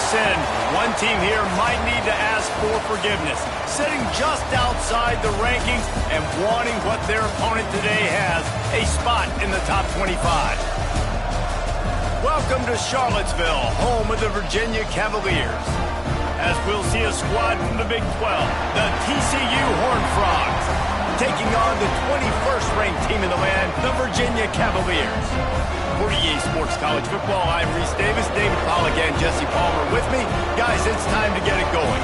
sin. One team here might need to ask for forgiveness, sitting just outside the rankings and wanting what their opponent today has, a spot in the top 25. Welcome to Charlottesville, home of the Virginia Cavaliers. As we'll see a squad from the Big 12, the TCU Horned Frogs, taking on the 21st ranked team in the land, the Virginia Cavaliers. For EA Sports College Football, I'm Reese Davis, David Pollock, and Jesse Palmer with me. Guys, it's time to get it going.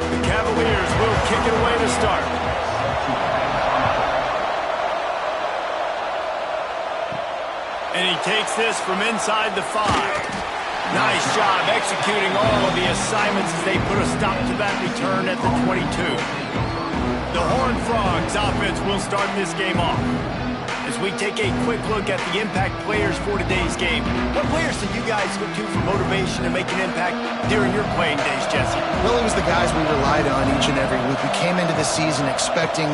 The Cavaliers will kick it away to start. And he takes this from inside the 5. Nice job executing all of the assignments as they put a stop to that return at the 22. The Horned Frogs offense will start this game off. As we take a quick look at the impact players for today's game, what players did you guys look to for motivation and make an impact during your playing days, Jesse? Well, it was the guys we relied on each and every week. We came into the season expecting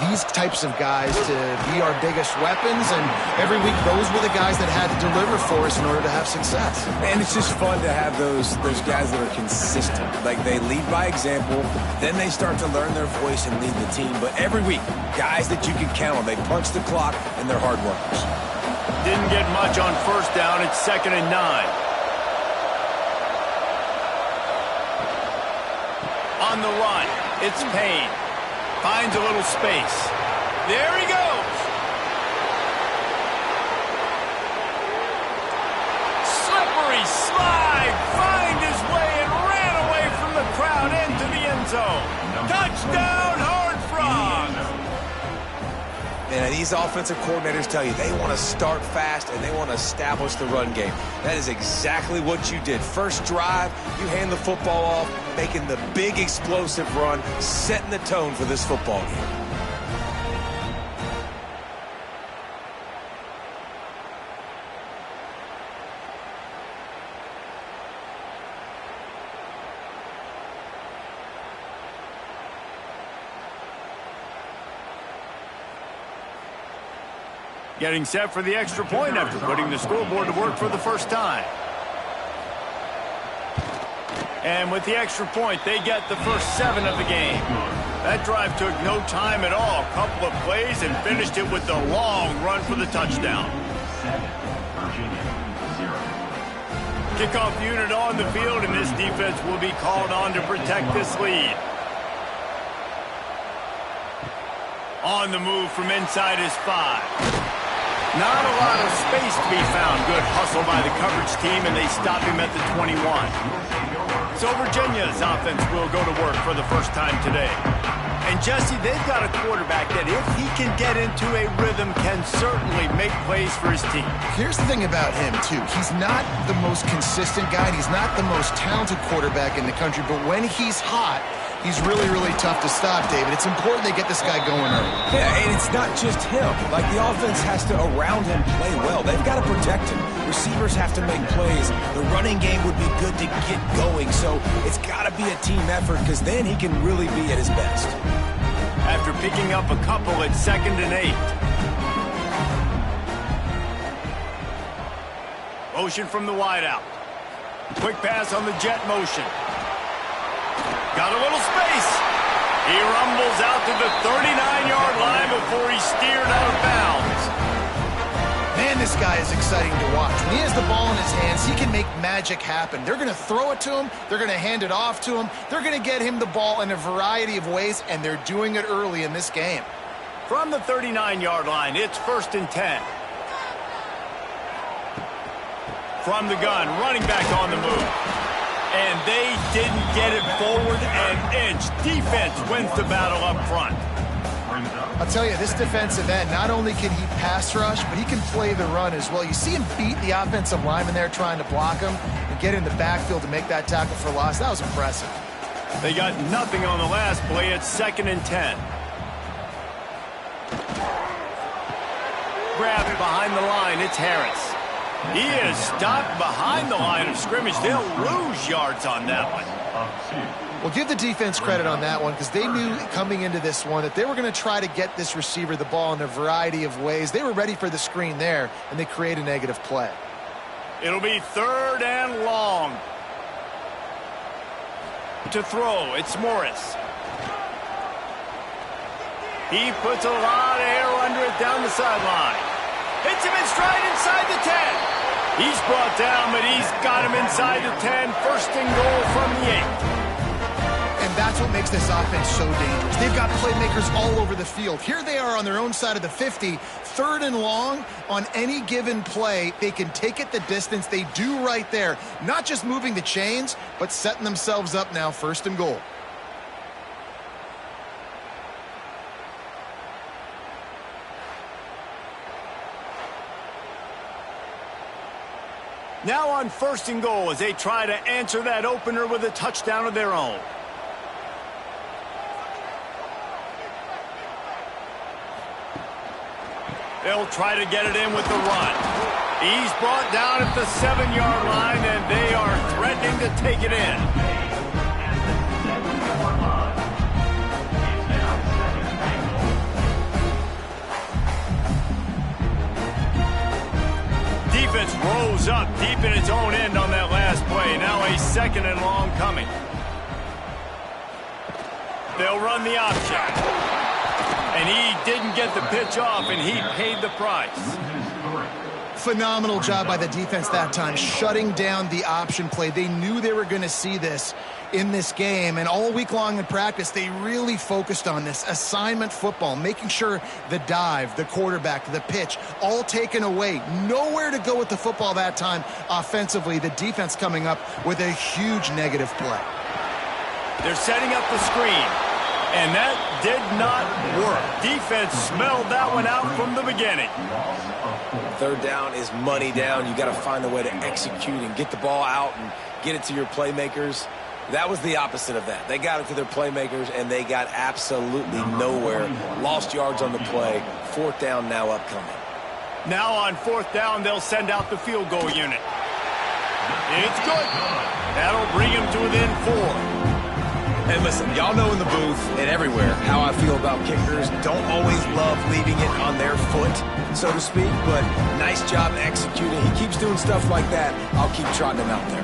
these types of guys to be our biggest weapons, and every week those were the guys that had to deliver for us in order to have success. And it's just fun to have those guys that are consistent. Like, they lead by example, then they start to learn their voice and lead the team. But every week, guys that you can count on, they punch the clock, and they're hard workers. Didn't get much on first down. It's 2nd and 9. On the run, it's Payne. Finds a little space. There he goes. Slippery slide. Find his way and ran away from the crowd into the end zone. Touchdown, Horned Frogs. And these offensive coordinators tell you they want to start fast and they want to establish the run game. That is exactly what you did. First drive, you hand the football off, making the big explosive run, setting the tone for this football game. Getting set for the extra point after putting the scoreboard to work for the first time. And with the extra point, they get the first 7 of the game. That drive took no time at all. A couple of plays and finished it with the long run for the touchdown. Kickoff unit on the field, and this defense will be called on to protect this lead. On the move from inside his 5. Not a lot of space to be found. Good hustle by the coverage team, and they stop him at the 21. So Virginia's offense will go to work for the first time today. And Jesse, they've got a quarterback that if he can get into a rhythm can certainly make plays for his team. Here's the thing about him, too. He's not the most consistent guy, and he's not the most talented quarterback in the country, but when he's hot, he's really, really tough to stop, David. It's important they get this guy going early. Yeah, and it's not just him. Like, the offense has to, around him, play well. They've got to protect him. Receivers have to make plays. The running game would be good to get going. So it's got to be a team effort because then he can really be at his best. After picking up a couple at 2nd and 8. Motion from the wideout. Quick pass on the jet motion. Got a little space. He rumbles out to the 39-yard line before he's steered out of bounds. Man, this guy is exciting to watch. When he has the ball in his hands, he can make magic happen. They're going to throw it to him. They're going to hand it off to him. They're going to get him the ball in a variety of ways, and they're doing it early in this game. From the 39-yard line, it's 1st and 10. From the gun, running back on the move. And they didn't get it forward an inch. Defense wins the battle up front. I'll tell you, this defensive end, not only can he pass rush, but he can play the run as well. You see him beat the offensive lineman there trying to block him and get in the backfield to make that tackle for loss. That was impressive. They got nothing on the last play. It's 2nd and 10. Grab it behind the line. It's Harris. He is stopped behind the line of scrimmage. They'll lose yards on that one. Well, give the defense credit on that one because they knew coming into this one that they were going to try to get this receiver the ball in a variety of ways. They were ready for the screen there, and they create a negative play. It'll be 3rd and long. To throw, it's Morris. He puts a lot of air under it down the sideline. Hits him in stride inside the 10. He's brought down, but he's got him inside the 10. 1st and goal from the 8. And that's what makes this offense so dangerous. They've got playmakers all over the field. Here they are on their own side of the 50. 3rd and long on any given play. They can take it the distance. They do right there. Not just moving the chains, but setting themselves up now 1st and goal. Now on 1st and goal as they try to answer that opener with a touchdown of their own. They'll try to get it in with the run. He's brought down at the 7-yard line, and they are threatening to take it in. Defense rose up deep in its own end on that last play. Now a 2nd and long coming. They'll run the option. And he didn't get the pitch off, and he paid the price. Phenomenal job by the defense that time, shutting down the option play. They knew they were going to see this in this game, and all week long in practice, they really focused on this assignment football, making sure the dive, the quarterback, the pitch, all taken away. Nowhere to go with the football that time offensively. The defense coming up with a huge negative play. They're setting up the screen. And that did not work. Defense smelled that one out from the beginning. 3rd down is money down. You got to find a way to execute and get the ball out and get it to your playmakers. That was the opposite of that. They got it to their playmakers, and they got absolutely nowhere. Lost yards on the play. 4th down now upcoming. Now on 4th down, they'll send out the field goal unit. It's good. That'll bring him to within 4. And listen, y'all know in the booth and everywhere how I feel about kickers. Don't always love leaving it on their foot, so to speak, but nice job executing. He keeps doing stuff like that. I'll keep trotting him out there.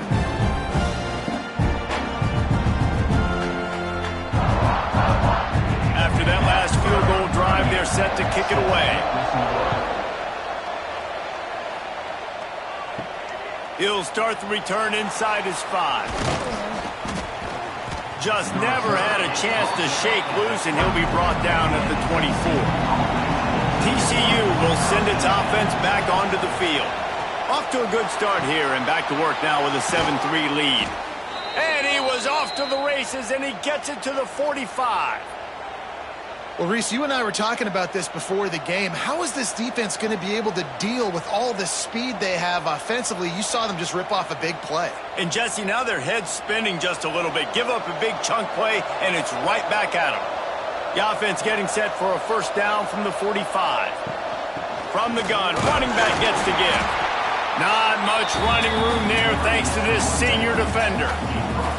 After that last field goal drive, they're set to kick it away. He'll start the return inside his 5. Just never had a chance to shake loose, and he'll be brought down at the 24. TCU will send its offense back onto the field. Off to a good start here, and back to work now with a 7-3 lead. And he was off to the races, and he gets it to the 45. Well, Reese, you and I were talking about this before the game. How is this defense going to be able to deal with all the speed they have offensively? You saw them just rip off a big play. And, Jesse, now their head's spinning just a little bit. Give up a big chunk play, and it's right back at them. The offense getting set for a 1st down from the 45. From the gun, running back gets to give. Not much running room there thanks to this senior defender.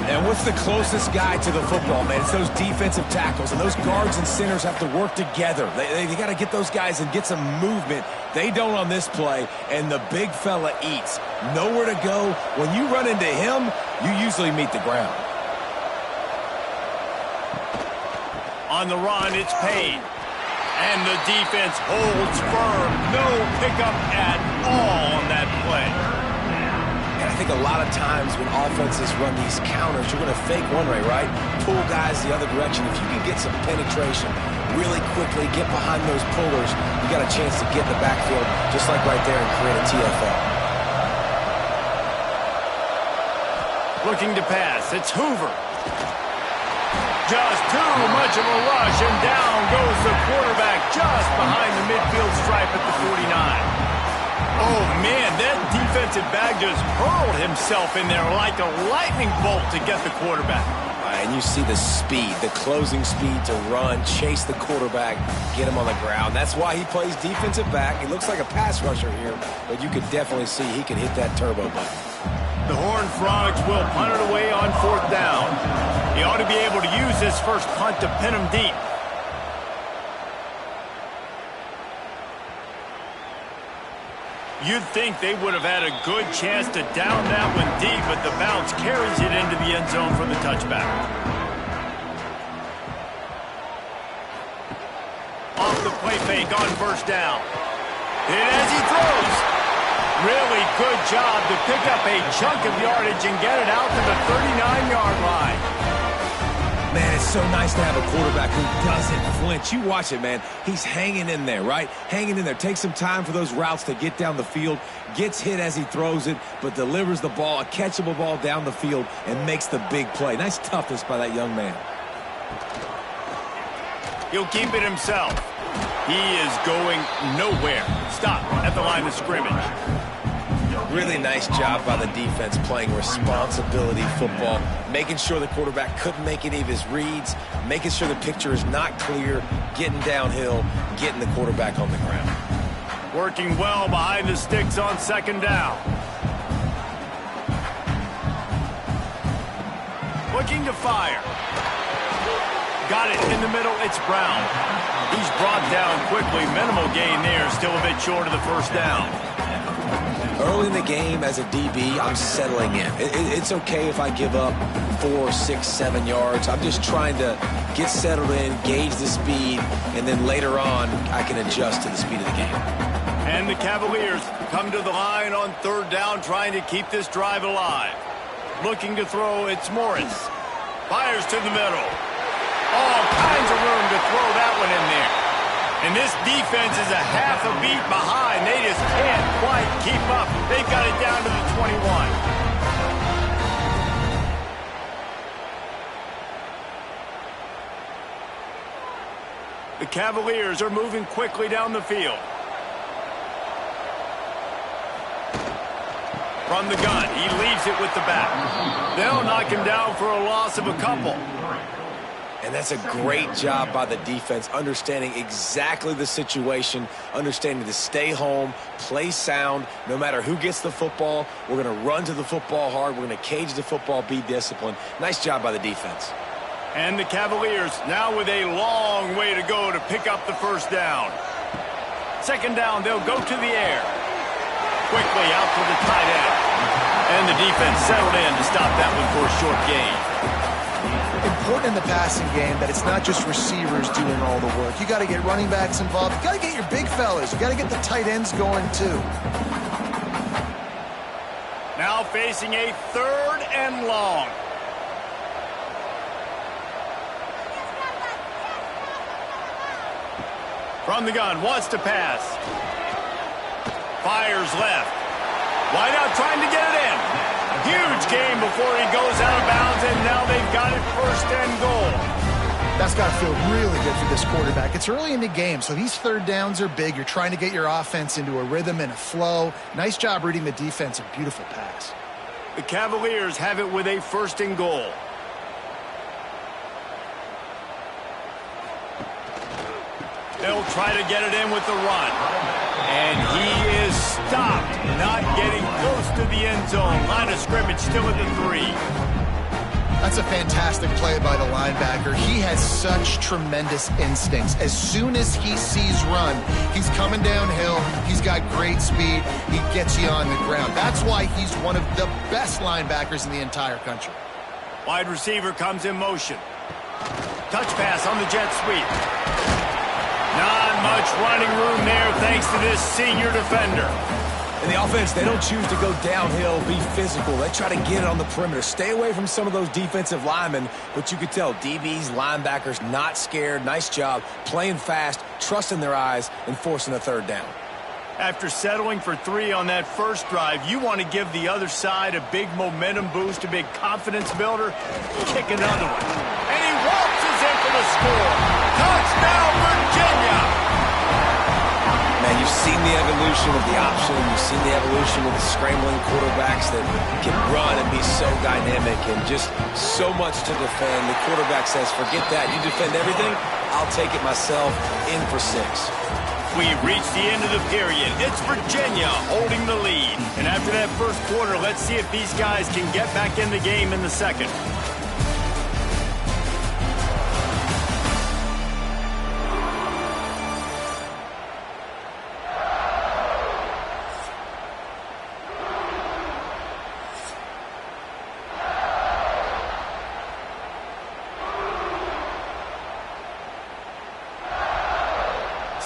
And what's the closest guy to the football, man? It's those defensive tackles, and those guards and centers have to work together. They got to get those guys and get some movement. They don't on this play, and the big fella eats. Nowhere to go. When you run into him, you usually meet the ground. On the run, it's Payne. And the defense holds firm. No pickup at all on that play. And I think a lot of times when offenses run these counters, you're going to fake one way, right? Pull guys the other direction. If you can get some penetration really quickly, get behind those pullers, you got a chance to get in the backfield just like right there and create a TFL. Looking to pass. It's Hoover. Just too much of a rush, and down goes the quarterback just behind the midfield stripe at the 49. Oh, man, that defensive back just hurled himself in there like a lightning bolt to get the quarterback. And you see the speed, the closing speed to run, chase the quarterback, get him on the ground. That's why he plays defensive back. He looks like a pass rusher here, but you could definitely see he could hit that turbo button. The Horned Frogs will punt it away on 4th down. He ought to be able to use this first punt to pin him deep. You'd think they would have had a good chance to down that one deep, but the bounce carries it into the end zone for the touchback. Off the play fake on first down. And as he throws, really good job to pick up a chunk of yardage and get it out to the 39-yard line. Man, it's so nice to have a quarterback who doesn't flinch. You watch it, man. He's hanging in there, right? Hanging in there. Takes some time for those routes to get down the field. Gets hit as he throws it, but delivers the ball, a catchable ball down the field, and makes the big play. Nice toughness by that young man. He'll keep it himself. He is going nowhere. Stop at the line of scrimmage. Really nice job by the defense playing responsibility football, making sure the quarterback couldn't make any of his reads, making sure the picture is not clear, getting downhill, getting the quarterback on the ground. Working well behind the sticks on second down. Looking to fire. Got it in the middle. It's Brown. He's brought down quickly. Minimal gain there. Still a bit short of the first down. Early in the game as a DB, I'm settling in. It's okay if I give up 4, 6, 7 yards. I'm just trying to get settled in, gauge the speed, and then later on, I can adjust to the speed of the game. And the Cavaliers come to the line on third down, trying to keep this drive alive. Looking to throw, it's Morris. Fires to the middle. All kinds of room to throw that one in there. And this defense is a half a beat behind. They just can't quite keep up. They've got it down to the 21. The Cavaliers are moving quickly down the field. From the gun, he leaves it with the back. They'll knock him down for a loss of a couple. And that's a great job by the defense, understanding exactly the situation, understanding to stay home, play sound. No matter who gets the football, we're going to run to the football hard. We're going to cage the football, be disciplined. Nice job by the defense. And the Cavaliers now with a long way to go to pick up the first down. Second down, they'll go to the air. Quickly out to the tight end. And the defense settled in to stop that one for a short gain. Important in the passing game that it's not just receivers doing all the work. You got to get running backs involved. You got to get your big fellas. You got to get the tight ends going too. Now facing a third and long. From the gun, wants to pass. Fires left. Wide out trying to get it in. Huge game before he goes out of bounds, and now they've got it first and goal. That's got to feel really good for this quarterback. It's early in the game, so these third downs are big. You're trying to get your offense into a rhythm and a flow. Nice job reading the defense. A beautiful pass. The Cavaliers have it with a first and goal. They'll try to get it in with the run. And he is stopped, not getting close to the end zone. Line of scrimmage still at the 3. That's a fantastic play by the linebacker. He has such tremendous instincts. As soon as he sees run, he's coming downhill. He's got great speed. He gets you on the ground. That's why he's one of the best linebackers in the entire country. Wide receiver comes in motion. Touch pass on the jet sweep. Not much running room there thanks to this senior defender. In the offense, they don't choose to go downhill, be physical. They try to get it on the perimeter. Stay away from some of those defensive linemen, but you could tell DBs, linebackers, not scared. Nice job playing fast, trusting their eyes, and forcing a third down. After settling for 3 on that first drive, you want to give the other side a big momentum boost, a big confidence builder. Kick another one. And he waltzes in for the score. Touchdown, Virginia! Man, you've seen the evolution of the option. You've seen the evolution of the scrambling quarterbacks that can run and be so dynamic and just so much to defend. The quarterback says, forget that. You defend everything, I'll take it myself. In for 6. We've reached the end of the period. It's Virginia holding the lead. And after that first quarter, let's see if these guys can get back in the game in the second.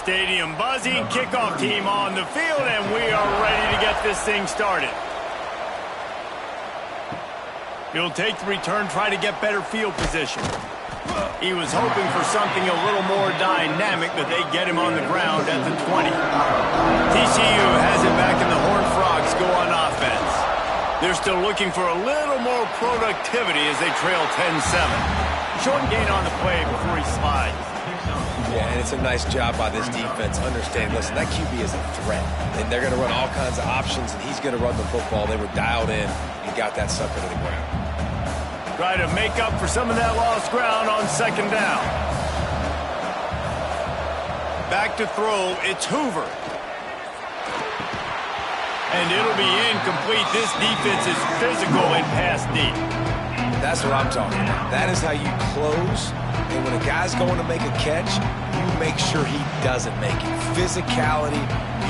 Stadium buzzing, kickoff team on the field, and we are ready to get this thing started. He'll take the return, try to get better field position. He was hoping for something a little more dynamic, but they get him on the ground at the 20. TCU has it back, and the Horned Frogs go on offense. They're still looking for a little more productivity as they trail 10-7. Short gain on the play before he slides. Yeah, and it's a nice job by this defense. Understand, listen, that QB is a threat, and they're going to run all kinds of options, and he's going to run the football. They were dialed in and got that sucker to the ground. Try to make up for some of that lost ground on second down. Back to throw, it's Hoover. And it'll be incomplete. This defense is physical and pass deep. That's what I'm talking about. That is how you close. And when a guy's going to make a catch, you make sure he doesn't make it. Physicality,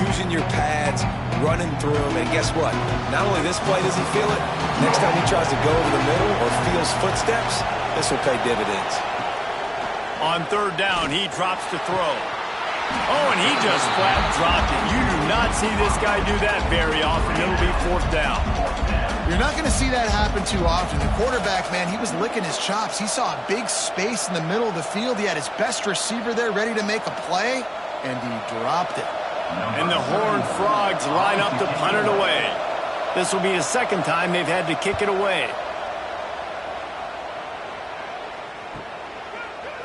using your pads, running through them. And guess what? Not only this play does he feel it, next time he tries to go over the middle or feels footsteps, this will pay dividends. On third down, he drops to throw. Oh, and he just flat dropped it. You do not see this guy do that very often. It'll be fourth down. You're not going to see that happen too often. The quarterback, man, he was licking his chops. He saw a big space in the middle of the field. He had his best receiver there ready to make a play, and he dropped it. And the Horned Frogs line up to punt it away. This will be the second time they've had to kick it away.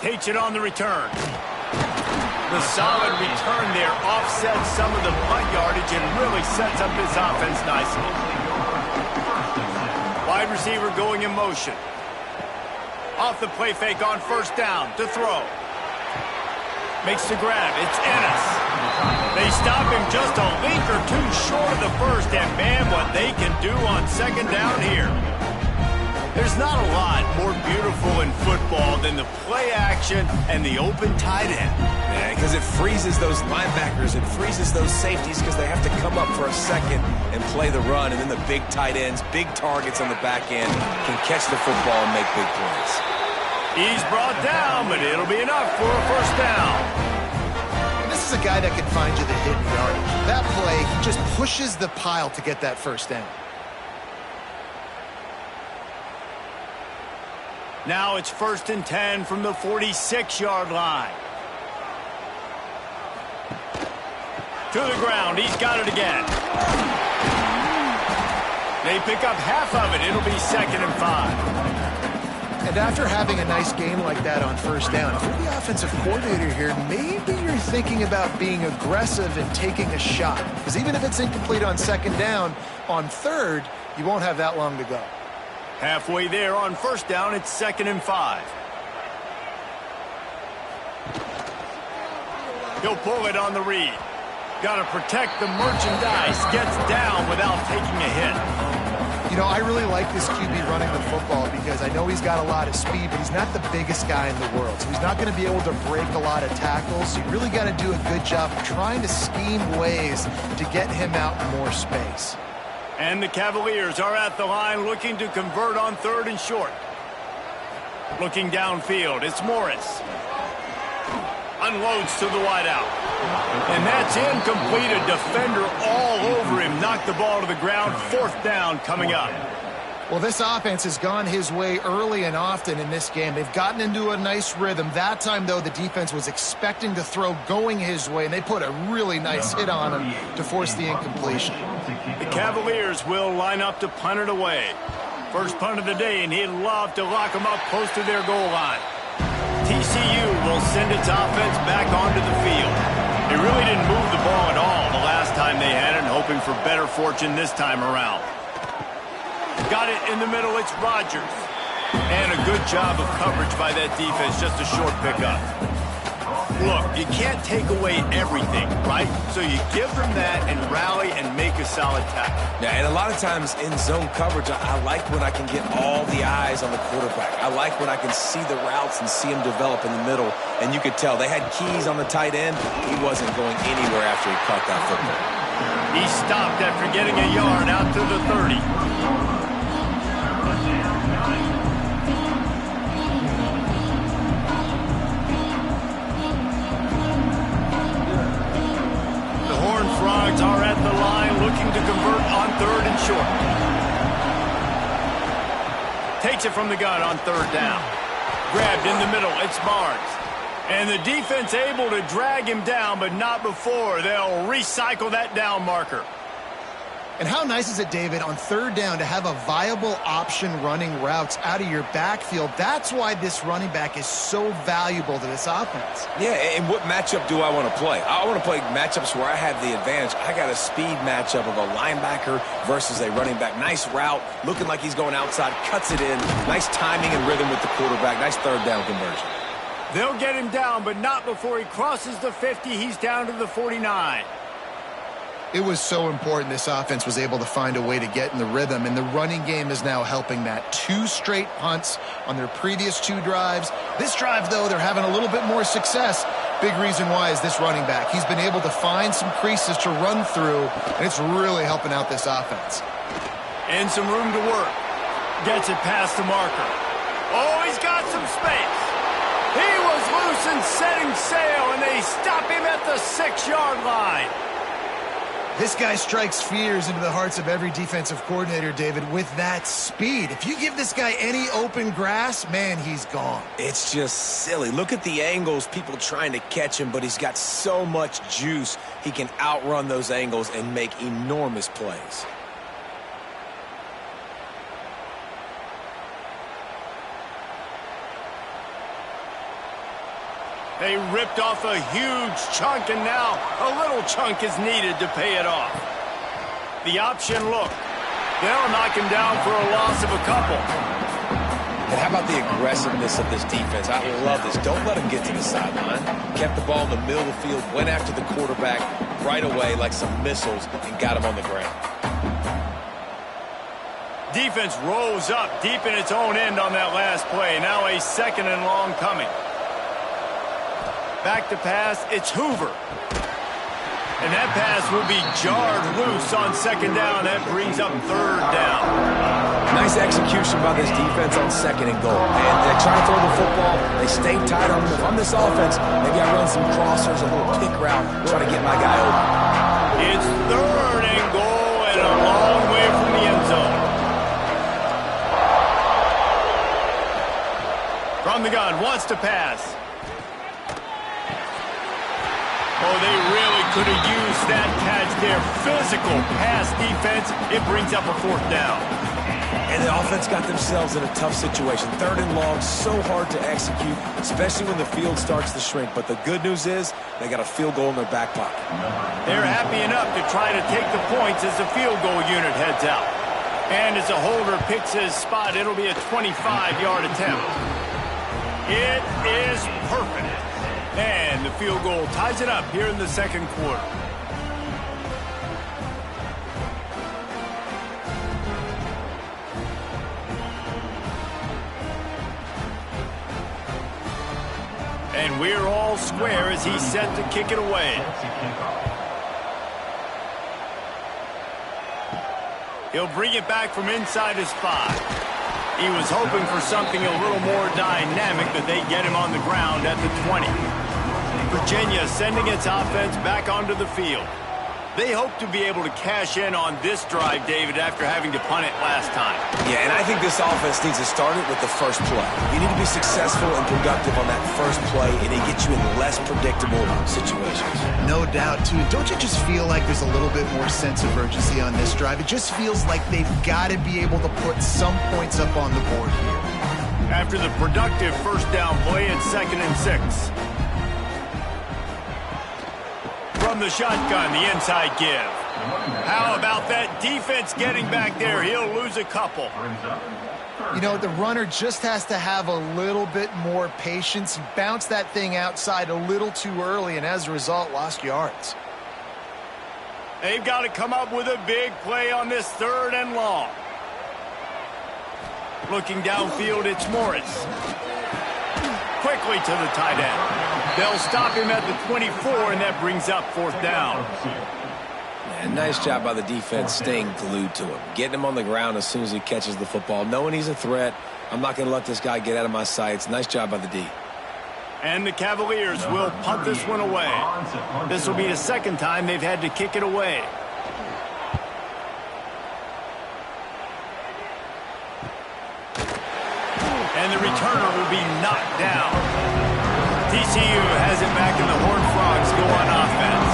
Takes it on the return. The solid return there offsets some of the punt yardage and really sets up his offense nicely. Wide receiver going in motion. Off the play fake on first down to throw. Makes the grab. It's Ennis. They stop him just a link or two short of the first, and man, what they can do on second down here. There's not a lot more beautiful in football than the play action and the open tight end. Yeah, because it freezes those linebackers, it freezes those safeties because they have to come up for a second and play the run, and then the big tight ends, big targets on the back end can catch the football and make big plays. He's brought down, but it'll be enough for a first down. This is a guy that can find you the hidden yardage. That play, he just pushes the pile to get that first down. Now it's 1st and 10 from the 46-yard line. To the ground. He's got it again. They pick up half of it. It'll be 2nd and 5. And after having a nice game like that on first down, if you're the offensive coordinator here, maybe you're thinking about being aggressive and taking a shot. Because even if it's incomplete on second down, on third, you won't have that long to go. Halfway there on first down, it's 2nd and 5. He'll pull it on the read. Got to protect the merchandise. Gets down without taking a hit. You know, I really like this QB running the football because I know he's got a lot of speed, but he's not the biggest guy in the world. So he's not going to be able to break a lot of tackles. So you really got to do a good job of trying to scheme ways to get him out in more space. And the Cavaliers are at the line looking to convert on 3rd and short. Looking downfield, it's Morris. Unloads to the wideout. And that's incomplete. A defender all over him. Knocked the ball to the ground. 4th down coming up. Well, this offense has gone his way early and often in this game. They've gotten into a nice rhythm. That time, though, the defense was expecting to throw going his way, and they put a really nice hit on him to force the incompletion. The Cavaliers will line up to punt it away. First punt of the day, and he'd love to lock them up close to their goal line. TCU will send its offense back onto the field. They really didn't move the ball at all the last time they had it, hoping for better fortune this time around. Got it in the middle, it's Rodgers. And a good job of coverage by that defense, just a short pickup. Look, you can't take away everything, right? So you give them that and rally and make a solid tackle. Yeah, and a lot of times in zone coverage, I like when I can get all the eyes on the quarterback. I like when I can see the routes and see them develop in the middle. And you could tell they had keys on the tight end. He wasn't going anywhere after he caught that football. He stopped after getting a yard out to the 30. Jaguars are at the line looking to convert on 3rd and short. Takes it from the gun on 3rd down. Grabbed in the middle. It's Barnes. And the defense able to drag him down, but not before. They'll recycle that down marker. And how nice is it, David, on 3rd down to have a viable option running routes out of your backfield? That's why this running back is so valuable to this offense. Yeah, and what matchup do I want to play? I want to play matchups where I have the advantage. I got a speed matchup of a linebacker versus a running back. Nice route, looking like he's going outside, cuts it in. Nice timing and rhythm with the quarterback. Nice 3rd down conversion. They'll get him down, but not before he crosses the 50. He's down to the 49. It was so important this offense was able to find a way to get in the rhythm, and the running game is now helping that. 2 straight punts on their previous 2 drives. This drive, though, they're having a little bit more success. Big reason why is this running back. He's been able to find some creases to run through, and it's really helping out this offense. And some room to work. Gets it past the marker. Oh, he's got some space. He was loose and setting sail, and they stop him at the 6-yard line. This guy strikes fears into the hearts of every defensive coordinator, David, with that speed. If you give this guy any open grass, man, he's gone. It's just silly. Look at the angles, people trying to catch him, but he's got so much juice. He can outrun those angles and make enormous plays. They ripped off a huge chunk, and now a little chunk is needed to pay it off. The option look. They'll knock him down for a loss of a couple. And how about the aggressiveness of this defense? I love this. Don't let him get to the sideline. Kept the ball in the middle of the field, went after the quarterback right away like some missiles, and got him on the ground. Defense rose up deep in its own end on that last play. Now a 2nd and long coming. Back to pass, it's Hoover. And that pass will be jarred loose on 2nd down. That brings up 3rd down. Nice execution by this defense on 2nd and goal. And they try to throw the football. They stay tight on him. If I'm this offense, maybe I run some crossers, a little pick route, try to get my guy open. It's 3rd and goal and a long way from the end zone. From the gun, wants to pass. Oh, they really could have used that catch there. Physical pass defense. It brings up a 4th down. And the offense got themselves in a tough situation. 3rd and long, so hard to execute, especially when the field starts to shrink. But the good news is they got a field goal in their back pocket. They're happy enough to try to take the points as the field goal unit heads out. And as a holder picks his spot, it'll be a 25-yard attempt. It is perfect. And the field goal ties it up here in the 2nd quarter. And we're all square as he's set to kick it away. He'll bring it back from inside his 5. He was hoping for something a little more dynamic, but they get him on the ground at the 20. Virginia sending its offense back onto the field. They hope to be able to cash in on this drive, David, after having to punt it last time. Yeah, and I think this offense needs to start it with the first play. You need to be successful and productive on that first play, and it gets you in less predictable situations. No doubt, too. Don't you just feel like there's a little bit more sense of urgency on this drive? It just feels like they've got to be able to put some points up on the board here. After the productive 1st down play, it's 2nd and 6. From the shotgun, the inside give. How about that defense getting back there? He'll lose a couple. You know, the runner just has to have a little bit more patience. He bounced that thing outside a little too early, and as a result, lost yards. They've got to come up with a big play on this 3rd and long. Looking downfield, it's Morris. Quickly to the tight end. They'll stop him at the 24, and that brings up 4th down. And nice job by the defense staying glued to him. Getting him on the ground as soon as he catches the football. Knowing he's a threat, I'm not going to let this guy get out of my sights. Nice job by the D. And the Cavaliers will punt this one away. This will be the second time they've had to kick it away. And the returner will be knocked down. TCU has it back, and the Horned Frogs go on offense.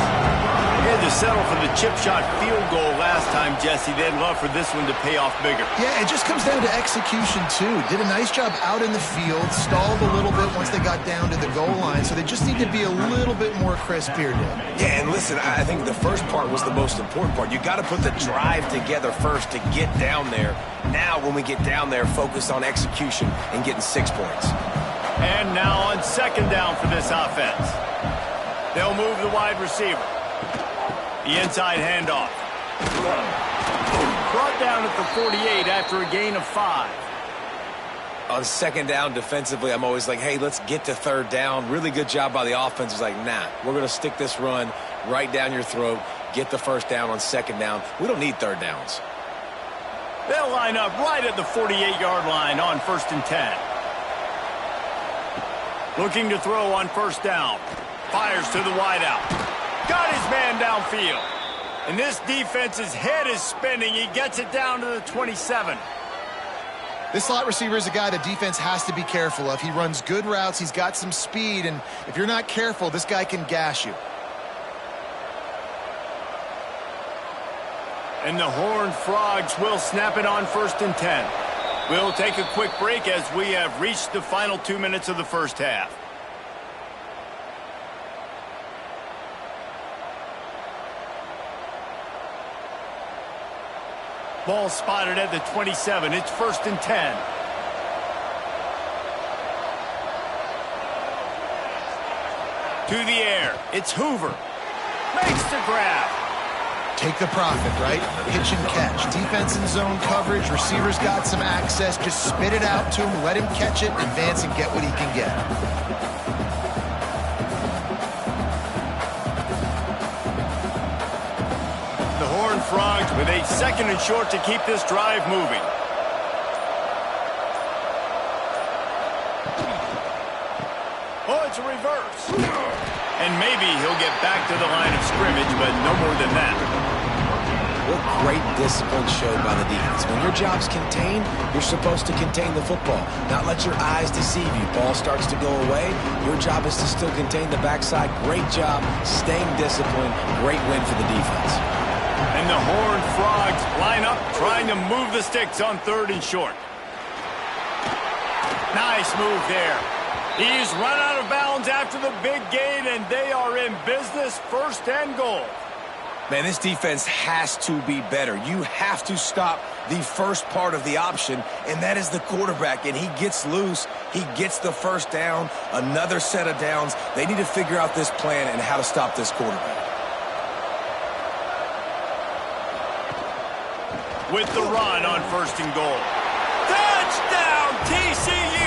They had to settle for the chip shot field goal last time, Jesse. They'd love for this one to pay off bigger. Yeah, it just comes down to execution, too. Did a nice job out in the field, stalled a little bit once they got down to the goal line, so they just need to be a little bit more crisp here, Dave. Yeah, and listen, I think the first part was the most important part. You got to put the drive together first to get down there. Now, when we get down there, focus on execution and getting 6 points. And now on second down for this offense. They'll move the wide receiver. The inside handoff. Brought down at the 48 after a gain of 5. On second down defensively, I'm always like, hey, let's get to third down. Really good job by the offense. It's like, nah, we're going to stick this run right down your throat, get the first down on second down. We don't need third downs. They'll line up right at the 48-yard line on 1st and 10. Looking to throw on first down. Fires to the wideout. Got his man downfield. And this defense's head is spinning. He gets it down to the 27. This slot receiver is a guy the defense has to be careful of. He runs good routes. He's got some speed. And if you're not careful, this guy can gash you. And the Horned Frogs will snap it on 1st and 10. We'll take a quick break as we have reached the final 2 minutes of the first half. Ball spotted at the 27. It's 1st and 10. To the air. It's Hoover. Makes the grab. Take the profit, right? Pitch and catch. Defense in zone coverage. Receivers got some access. Just spit it out to him. Let him catch it, advance, and get what he can get. The Horned Frogs with a 2nd and short to keep this drive moving. Oh, it's a reverse. And maybe he'll get back to the line of scrimmage, but no more than that. What great discipline showed by the defense. When your job's contained, you're supposed to contain the football, not let your eyes deceive you. Ball starts to go away. Your job is to still contain the backside. Great job staying disciplined. Great win for the defense. And the Horned Frogs line up, trying to move the sticks on 3rd and short. Nice move there. He's run out of bounds after the big gain, and they are in business, 1st and goal. Man, this defense has to be better. You have to stop the first part of the option, and that is the quarterback. And he gets loose. He gets the first down, another set of downs. They need to figure out this plan and how to stop this quarterback. With the run on 1st and goal. Touchdown, TCU!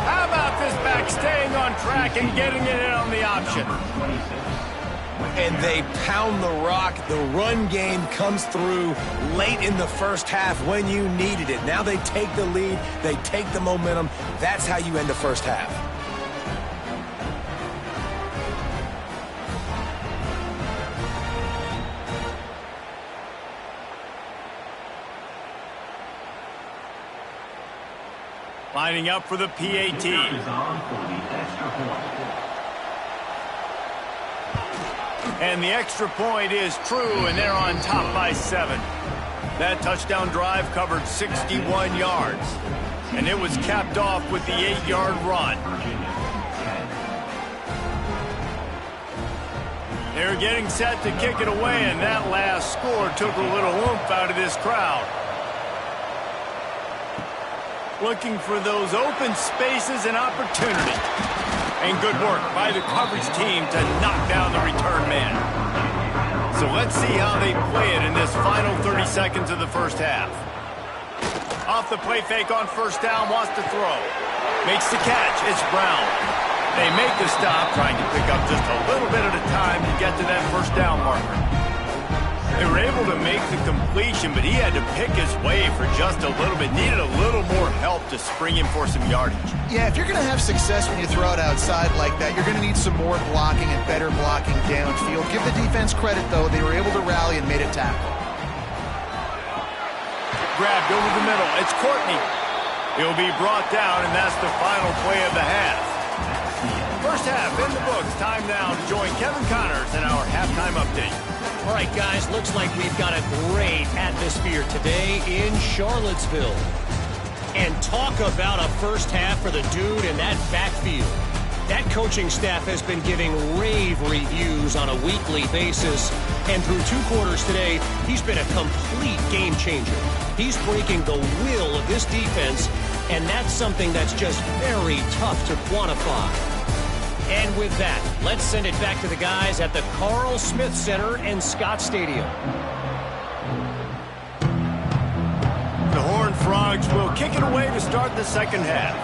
How about this back staying on track and getting it in on the option? And they pound the rock. The run game comes through late in the first half when you needed it. Now they take the lead. They take the momentum. That's how you end the first half. Lining up for the PAT. And the extra point is true, and they're on top by 7. That touchdown drive covered 61 yards. And it was capped off with the 8-yard run. They're getting set to kick it away, and that last score took a little oomph out of this crowd. Looking for those open spaces and opportunity. And good work by the coverage team to knock down the return man. So let's see how they play it in this final 30 seconds of the first half. Off the play fake on 1st down, wants to throw. Makes the catch, it's Brown. They make the stop, trying to pick up just a little bit at a time to get to that 1st down marker. They were able to make the completion, but he had to pick his way for just a little bit. Needed a little more help to spring him for some yardage. Yeah, if you're going to have success when you throw it outside like that, you're going to need some more blocking and better blocking downfield. Give the defense credit, though. They were able to rally and made a tackle. Grabbed over the middle. It's Courtney. He'll be brought down, and that's the final play of the half. First half in the books. Time now to join Kevin Connors in our halftime update. All right, guys, looks like we've got a great atmosphere today in Charlottesville. And talk about a first half for the dude in that backfield. That coaching staff has been giving rave reviews on a weekly basis. And through 2 quarters today, he's been a complete game changer. He's breaking the will of this defense, and that's something that's just very tough to quantify. And with that, let's send it back to the guys at the Carl Smith Center and Scott Stadium. The Horned Frogs will kick it away to start the second half.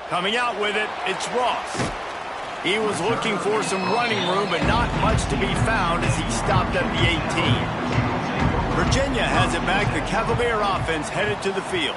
Coming out with it, it's Ross. He was looking for some running room, but not much to be found as he stopped at the 18. Virginia has it back. The Cavalier offense headed to the field.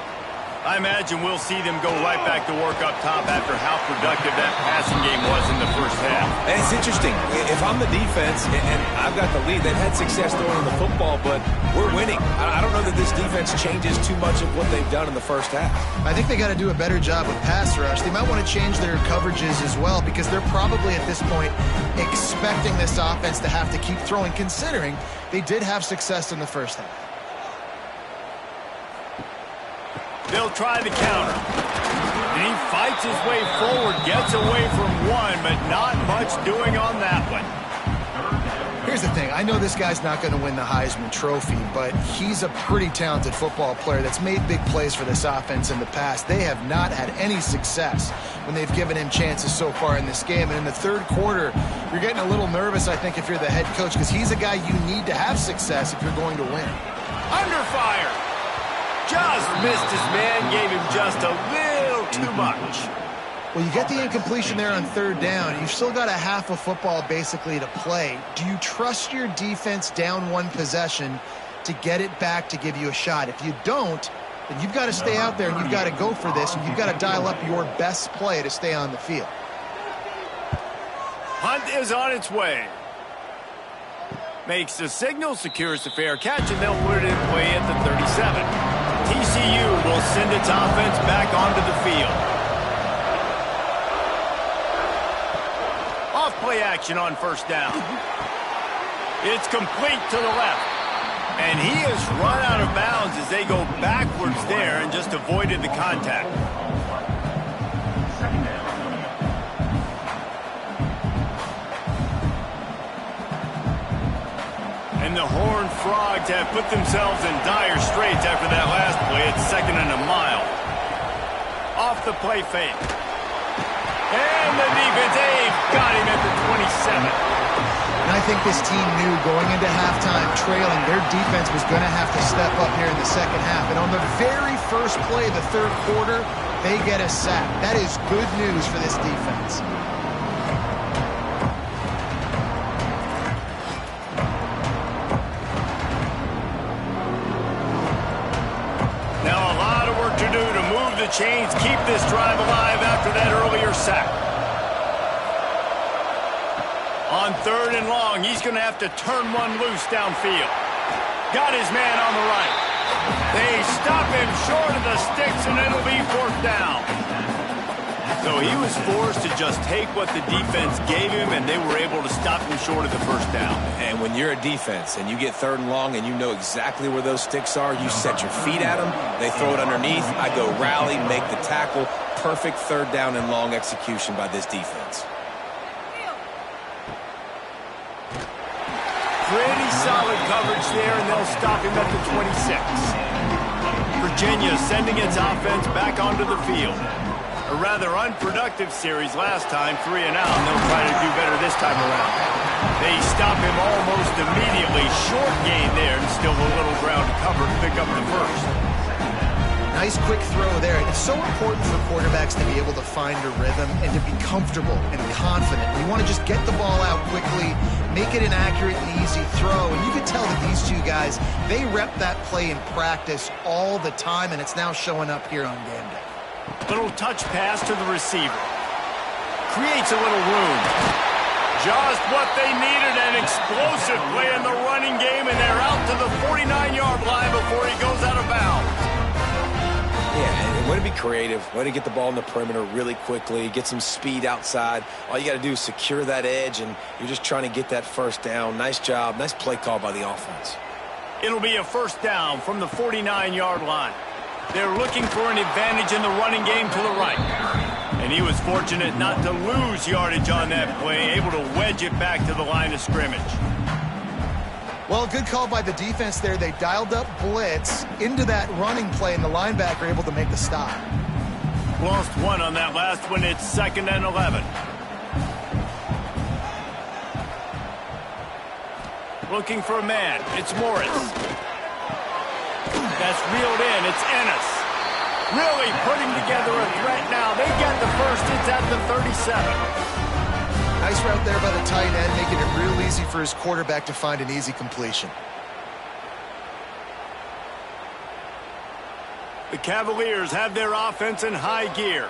I imagine we'll see them go right back to work up top after how productive that passing game was in the first half. And it's interesting. If I'm the defense and I've got the lead, they've had success throwing the football, but we're winning. I don't know that this defense changes too much of what they've done in the first half. I think they got to do a better job with pass rush. They might want to change their coverages as well because they're probably at this point expecting this offense to have to keep throwing, considering they did have success in the first half. They'll try the counter. And he fights his way forward, gets away from one, but not much doing on that one. Here's the thing. I know this guy's not going to win the Heisman Trophy, but he's a pretty talented football player that's made big plays for this offense in the past. They have not had any success when they've given him chances so far in this game. And in the third quarter, you're getting a little nervous, I think, if you're the head coach, because he's a guy you need to have success if you're going to win. Under fire. Just missed his man, gave him just a little too much. Well, you get the incompletion there on third down. You've still got a half of football basically to play. Do you trust your defense down one possession to get it back to give you a shot? If you don't, then you've got to stay out there and you've got to go for this, and you've got to dial up your best play to stay on the field. Hunt is on its way. Makes the signal, secures the fair catch, and they'll put it in play at the 37. TCU will send its offense back onto the field. Off play action on first down. It's complete to the left. And he has run out of bounds as they go backwards there and just avoided the contact. And the Horned Frogs have put themselves in dire straits after that last play. It's 2nd and a mile. Off the play fake. And the defense, they've got him at the 27. And I think this team knew going into halftime trailing, their defense was going to have to step up here in the second half. And on the very first play of the third quarter, they get a sack. That is good news for this defense. Chains keep this drive alive after that earlier sack. On 3rd and long, he's going to have to turn one loose downfield. Got his man on the right. They stop him short of the sticks, and it'll be 4th down. So he was forced to just take what the defense gave him, and they were able to stop him short of the 1st down. And when you're a defense and you get 3rd and long and you know exactly where those sticks are, you set your feet at them, they throw it underneath, I go rally, make the tackle. Perfect 3rd down and long execution by this defense. Pretty solid coverage there, and they'll stop him at the 26. Virginia sending its offense back onto the field. A rather unproductive series last time, 3 and out, and they'll try to do better this time around. They stop him almost immediately. Short gain there, and still a little ground to cover to pick up the 1st. Nice quick throw there. It's so important for quarterbacks to be able to find a rhythm and to be comfortable and confident. You want to just get the ball out quickly, make it an accurate and easy throw. And you can tell that these two guys, they rep that play in practice all the time, and it's now showing up here on game day. Little touch pass to the receiver. Creates a little room. Just what they needed, an explosive play in the running game, and they're out to the 49-yard line before he goes out of bounds. Yeah, and way to be creative, way to get the ball in the perimeter really quickly, get some speed outside. All you got to do is secure that edge, and you're just trying to get that first down. Nice job, nice play call by the offense. It'll be a first down from the 49-yard line. They're looking for an advantage in the running game to the right. And he was fortunate not to lose yardage on that play, able to wedge it back to the line of scrimmage. Well, good call by the defense there. They dialed up blitz into that running play, and the linebacker able to make the stop. Lost one on that last one. It's 2nd and 11. Looking for a man. It's Morris. That's reeled in. It's Ennis. Really putting together a threat now. They get the first. It's at the 37. Nice route there by the tight end, making it real easy for his quarterback to find an easy completion. The Cavaliers have their offense in high gear.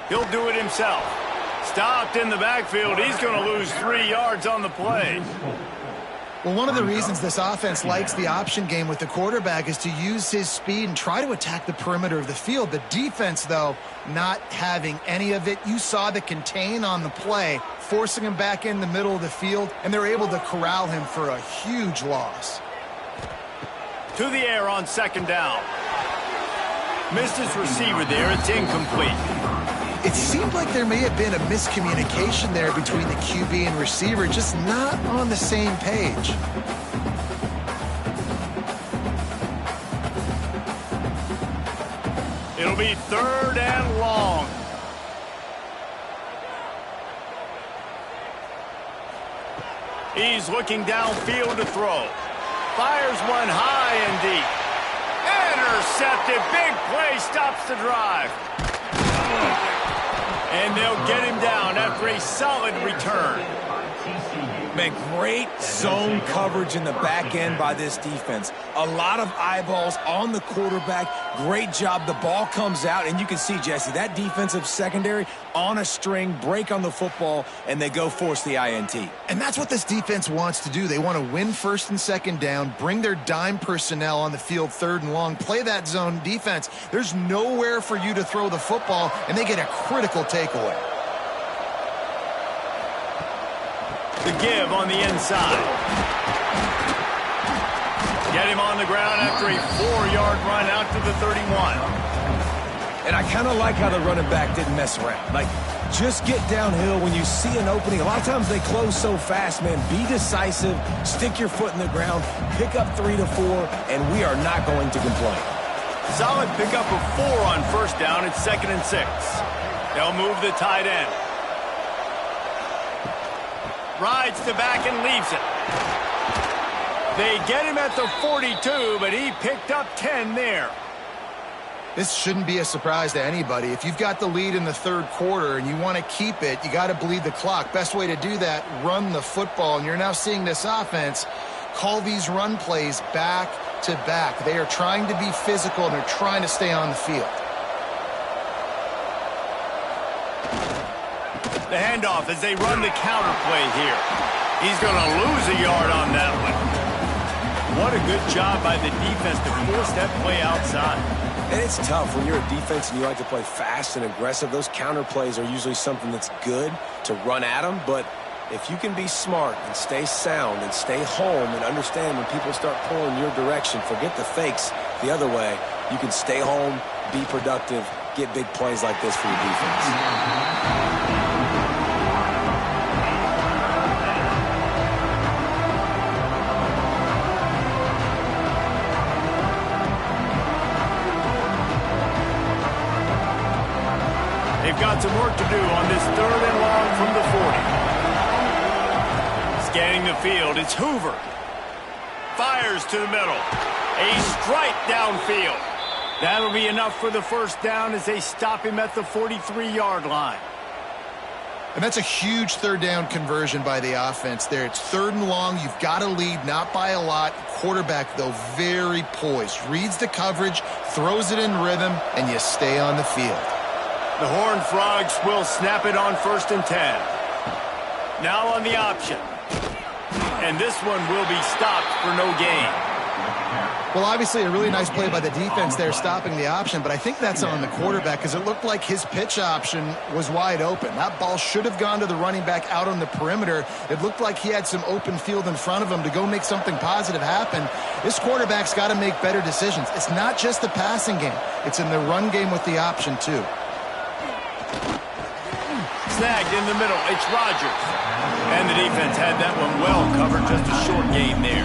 He'll do it himself. Stopped in the backfield. He's going to lose 3 yards on the play. Well, one of the reasons this offense likes the option game with the quarterback is to use his speed and try to attack the perimeter of the field. The defense, though, not having any of it. You saw the contain on the play, forcing him back in the middle of the field, and they're able to corral him for a huge loss. To the air on 2nd down. Missed his receiver there. It's incomplete. It seemed like there may have been a miscommunication there between the QB and receiver, just not on the same page. It'll be 3rd and long. He's looking downfield to throw. Fires one high and deep. Intercepted. Big play stops the drive. And they'll get him down after a solid return. Man, great zone coverage in the back end by this defense. A lot of eyeballs on the quarterback. Great job. The ball comes out, and you can see, Jesse, that defensive secondary on a string, break on the football, and they go force the INT. And that's what this defense wants to do. They want to win 1st and 2nd down, bring their dime personnel on the field 3rd and long, play that zone defense. There's nowhere for you to throw the football, and they get a critical takeaway. The give on the inside. Get him on the ground after a 4-yard run out to the 31. And I kind of like how the running back didn't mess around. Like, just get downhill when you see an opening. A lot of times they close so fast, man. Be decisive, stick your foot in the ground, pick up 3 to 4, and we are not going to complain. Solid pickup of 4 on 1st down. It's 2nd and 6. They'll move the tight end. Rides to back and leaves it. They get him at the 42, but he picked up 10 there. This shouldn't be a surprise to anybody. If you've got the lead in the 3rd quarter and you want to keep it, you got to bleed the clock. Best way to do that, run the football. And you're now seeing this offense call these run plays back to back. They are trying to be physical, and they're trying to stay on the field. The handoff as they run the counter play here. He's going to lose a yard on that one. What a good job by the defense to force that play outside. And it's tough when you're a defense and you like to play fast and aggressive. Those counter plays are usually something that's good to run at them. But if you can be smart and stay sound and stay home and understand when people start pulling your direction, forget the fakes the other way, you can stay home, be productive, get big plays like this for your defense. They've got some work to do on this 3rd and long from the 40. Scanning the field, it's Hoover. Fires to the middle. A strike downfield. That'll be enough for the first down as they stop him at the 43-yard line. And that's a huge third down conversion by the offense there. It's 3rd and long. You've got to lead, not by a lot. Quarterback, though, very poised. Reads the coverage, throws it in rhythm, and you stay on the field. The Horned Frogs will snap it on 1st and 10. Now on the option. And this one will be stopped for no gain. Well, obviously a really nice play by the defense there stopping the option, but I think that's on the quarterback because it looked like his pitch option was wide open. That ball should have gone to the running back out on the perimeter. It looked like he had some open field in front of him to go make something positive happen. This quarterback's got to make better decisions. It's not just the passing game. It's in the run game with the option, too. Snagged in the middle. It's Rodgers. And the defense had that one well covered. Just a short gain there.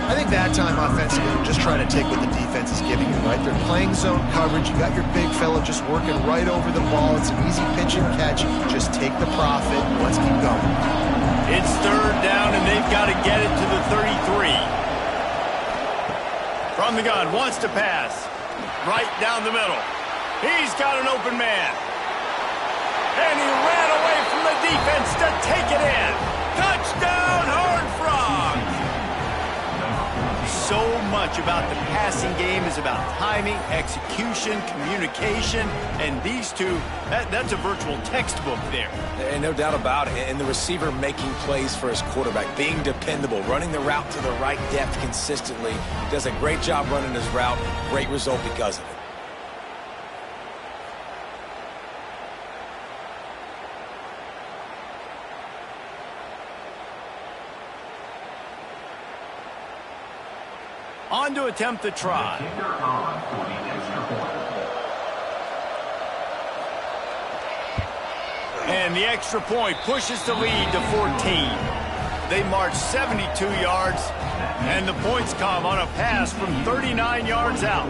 I think that time offensively, just try to take what the defense is giving you, right? They're playing zone coverage. You got your big fella just working right over the ball. It's an easy pitch and catch. Just take the profit. Let's keep going. It's 3rd down, and they've got to get it to the 33. From the gun, wants to pass. Right down the middle. He's got an open man. And he ran away from the defense to take it in. Touchdown, Horned Frogs! So much about the passing game is about timing, execution, communication, and these two, that's a virtual textbook there. And no doubt about it. And the receiver making plays for his quarterback, being dependable, running the route to the right depth consistently. Does a great job running his route. Great result because of it. On to attempt the try. And the extra point pushes the lead to 14. They march 72 yards, and the points come on a pass from 39 yards out.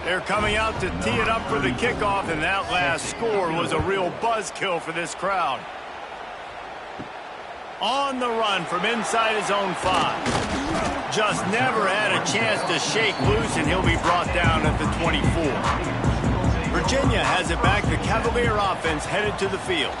They're coming out to tee it up for the kickoff, and that last score was a real buzzkill for this crowd. On the run from inside his own 5. Just never had a chance to shake loose, and he'll be brought down at the 24. Virginia has it back. The Cavalier offense headed to the field.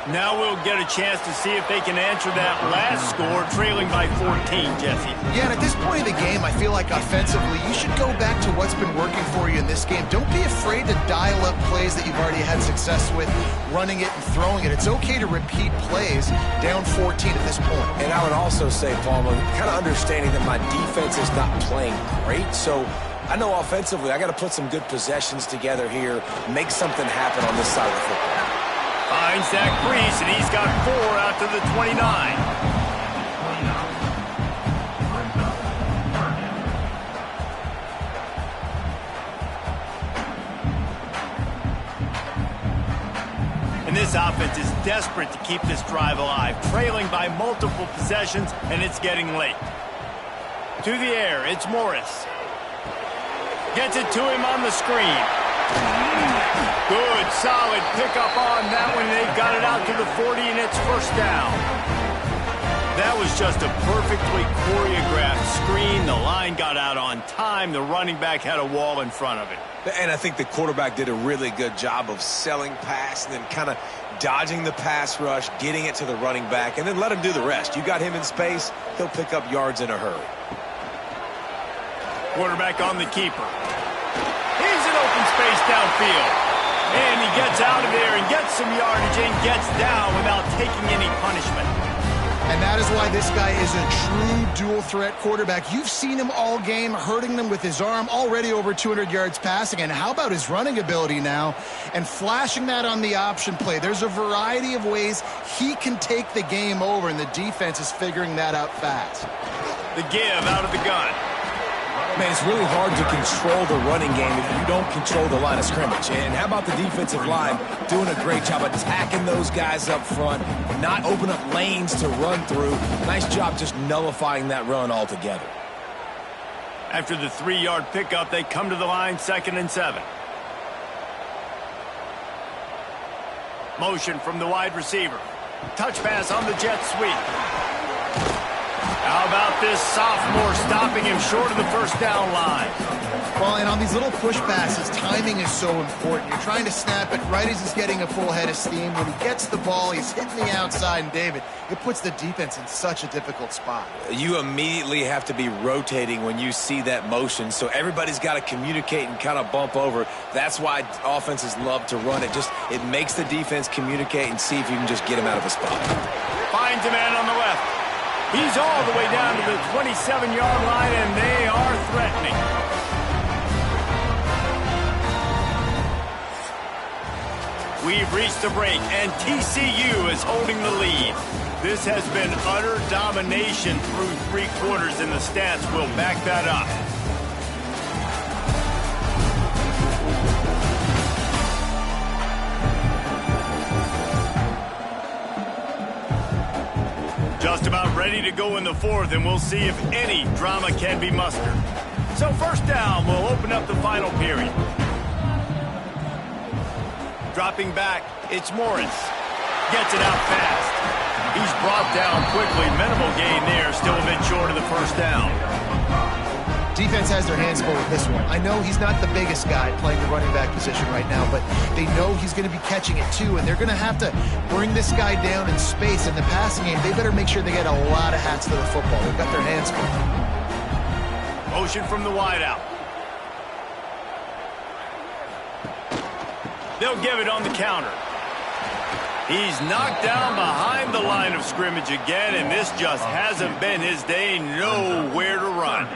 Now we'll get a chance to see if they can answer that last score, trailing by 14, Jesse. Yeah, and at this point of the game, I feel like offensively, you should go back to what's been working for you in this game. Don't be afraid to dial up plays that you've already had success with, running it and throwing it. It's okay to repeat plays down 14 at this point. And I would also say, Palmer, kind of understanding that my defense is not playing great, so I know offensively I got to put some good possessions together here, make something happen on this side of the football. Finds that crease, and he's got 4 out to the 29. And this offense is desperate to keep this drive alive, trailing by multiple possessions, and it's getting late. To the air, it's Morris. Gets it to him on the screen. Good, solid pickup on that one. They've got it out to the 40, and it's 1st down. That was just a perfectly choreographed screen. The line got out on time. The running back had a wall in front of it. And I think the quarterback did a really good job of selling pass and then kind of dodging the pass rush, getting it to the running back, and then let him do the rest. You got him in space, he'll pick up yards in a hurry. Quarterback on the keeper. He's in open space downfield. And he gets out of there and gets some yardage and gets down without taking any punishment. And that is why this guy is a true dual-threat quarterback. You've seen him all game, hurting them with his arm, already over 200 yards passing. And how about his running ability now? And flashing that on the option play. There's a variety of ways he can take the game over, and the defense is figuring that out fast. The give out of the gun. Man, it's really hard to control the running game if you don't control the line of scrimmage. And how about the defensive line doing a great job attacking those guys up front, not open up lanes to run through. Nice job just nullifying that run altogether. After the 3-yard pickup, they come to the line, 2nd and 7. Motion from the wide receiver. Touch pass on the jet sweep. How about this sophomore stopping him short of the first down line? Well, and on these little push passes, timing is so important. You're trying to snap it right as he's getting a full head of steam. When he gets the ball, he's hitting the outside, and David, it puts the defense in such a difficult spot. You immediately have to be rotating when you see that motion, so everybody's got to communicate and kind of bump over. That's why offenses love to run it. It makes the defense communicate and see if you can just get him out of a spot. Finds a man on the left. He's all the way down to the 27-yard line, and they are threatening. We've reached the break, and TCU is holding the lead. This has been utter domination through 3 quarters, and the stats will back that up. Just about ready to go in the 4th, and we'll see if any drama can be mustered. So first down, we'll open up the final period. Dropping back, it's Morris. Gets it out fast. He's brought down quickly. Minimal gain there, still a bit short of the first down. Defense has their hands full with this one. I know he's not the biggest guy playing the running back position right now, but they know he's going to be catching it too, and they're going to have to bring this guy down in space. In the passing game, they better make sure they get a lot of hats to the football. They've got their hands full. Motion from the wideout. They'll give it on the counter. He's knocked down behind the line of scrimmage again, and this just hasn't been his day. Nowhere to run.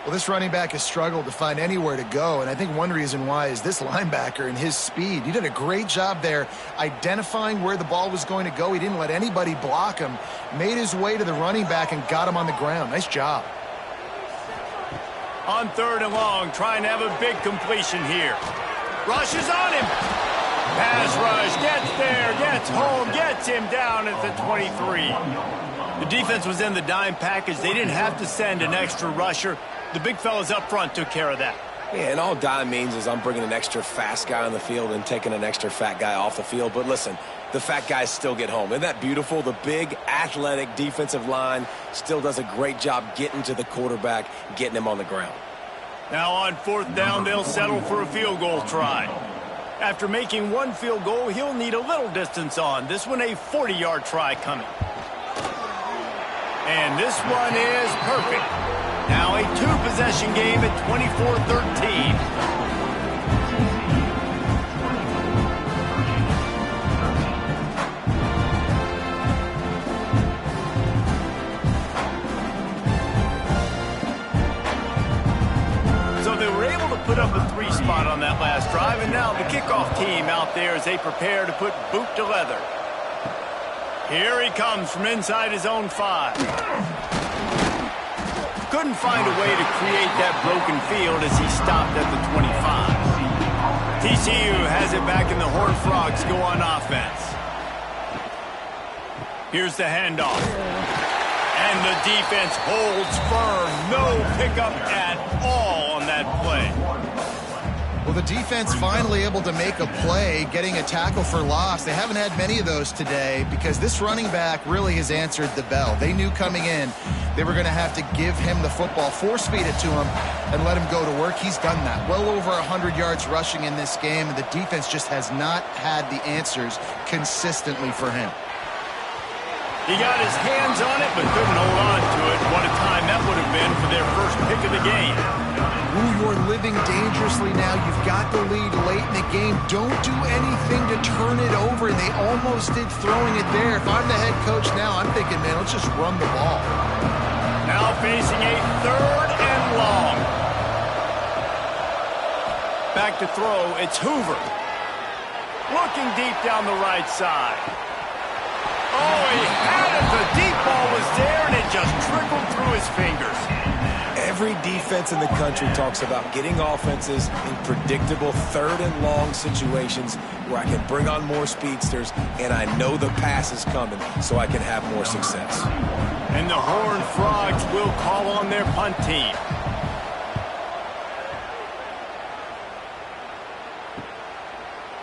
Well, this running back has struggled to find anywhere to go, and I think one reason why is this linebacker and his speed. He did a great job there identifying where the ball was going to go. He didn't let anybody block him, made his way to the running back and got him on the ground. Nice job. On 3rd and long, trying to have a big completion here. Rushes on him. Pass rush, gets there, gets home, gets him down at the 23. The defense was in the dime package. They didn't have to send an extra rusher. The big fellas up front took care of that. Yeah, and all dime means is I'm bringing an extra fast guy on the field and taking an extra fat guy off the field. But listen, the fat guys still get home. Isn't that beautiful? The big, athletic defensive line still does a great job getting to the quarterback, getting him on the ground. Now on 4th down, they'll settle for a field goal try. After making 1 field goal, he'll need a little distance on. This one a 40-yard try coming. And this one is perfect. Now a 2-possession game at 24-13. Put up a 3 spot on that last drive, and now the kickoff team out there as they prepare to put boot to leather. Here he comes from inside his own 5. Couldn't find a way to create that broken field as he stopped at the 25. TCU has it back, and the Horned Frogs go on offense. Here's the handoff. And the defense holds firm. No pickup at all on that play. Well, the defense finally able to make a play, getting a tackle for loss. They haven't had many of those today because this running back really has answered the bell. They knew coming in they were going to have to give him the football, force-feed it to him, and let him go to work. He's done that. Well over 100 yards rushing in this game, and the defense just has not had the answers consistently for him. He got his hands on it, but couldn't hold on to it. What a time that would have been for their first pick of the game. Ooh, you're living dangerously now. You've got the lead late in the game. Don't do anything to turn it over. They almost did throwing it there. If I'm the head coach now, I'm thinking, man, let's just run the ball. Now facing a 3rd and long. Back to throw, it's Hoover. Looking deep down the right side. Oh, he had it. The deep ball was there, and it just trickled through his fingers. Every defense in the country talks about getting offenses in predictable 3rd and long situations where I can bring on more speedsters, and I know the pass is coming, so I can have more success. And the Horned Frogs will call on their punt team.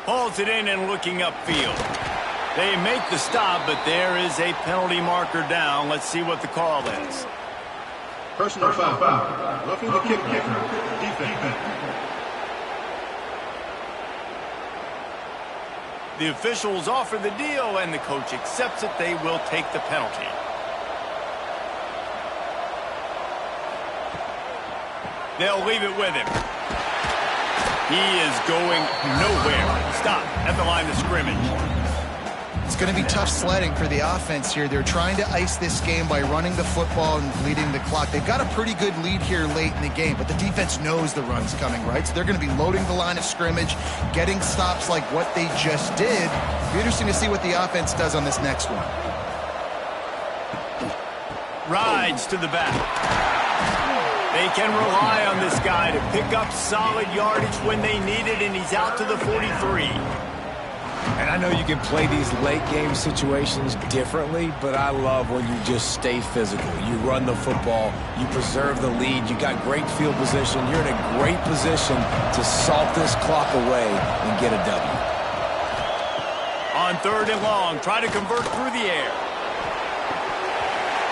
Hauls it in and looking upfield. They make the stop, but there is a penalty marker down. Let's see what the call is. Personal foul. Roughing the kicker. Defense. The officials offer the deal, and the coach accepts it. They will take the penalty. They'll leave it with him. He is going nowhere. Stop at the line of scrimmage. It's going to be tough sledding for the offense here. They're trying to ice this game by running the football and bleeding the clock. They've got a pretty good lead here late in the game, but the defense knows the run's coming, right? So they're going to be loading the line of scrimmage, getting stops like what they just did. It'll be interesting to see what the offense does on this next one. Rides to the back. They can rely on this guy to pick up solid yardage when they need it, and he's out to the 43. And I know you can play these late game situations differently, but I love when you just stay physical. You run the football, you preserve the lead, you got great field position, you're in a great position to salt this clock away and get a W. On 3rd and long, try to convert through the air.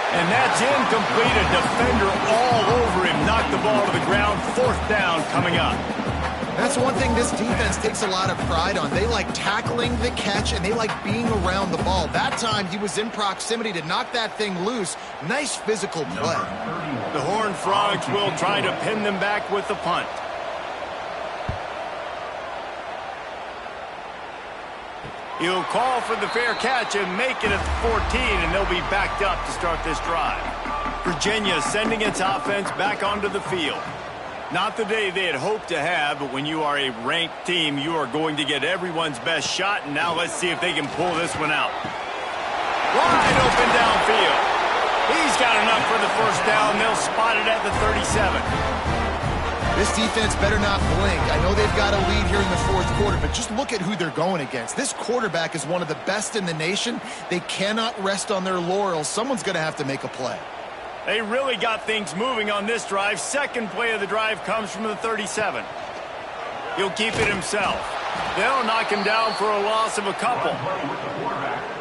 And that's incomplete. A defender all over him. Knocked the ball to the ground. 4th down coming up. That's one thing this defense takes a lot of pride on. They like tackling the catch, and they like being around the ball. That time, he was in proximity to knock that thing loose. Nice physical play. The Horned Frogs will try to pin them back with the punt. He'll call for the fair catch and make it at the 14, and they'll be backed up to start this drive. Virginia sending its offense back onto the field. Not the day they had hoped to have, but when you are a ranked team, you are going to get everyone's best shot, and now let's see if they can pull this one out. Wide open downfield. He's got enough for the 1st down. They'll spot it at the 37. This defense better not blink. I know they've got a lead here in the 4th quarter, but just look at who they're going against. This quarterback is one of the best in the nation. They cannot rest on their laurels. Someone's going to have to make a play. They really got things moving on this drive. Second play of the drive comes from the 37. He'll keep it himself. They'll knock him down for a loss of a couple.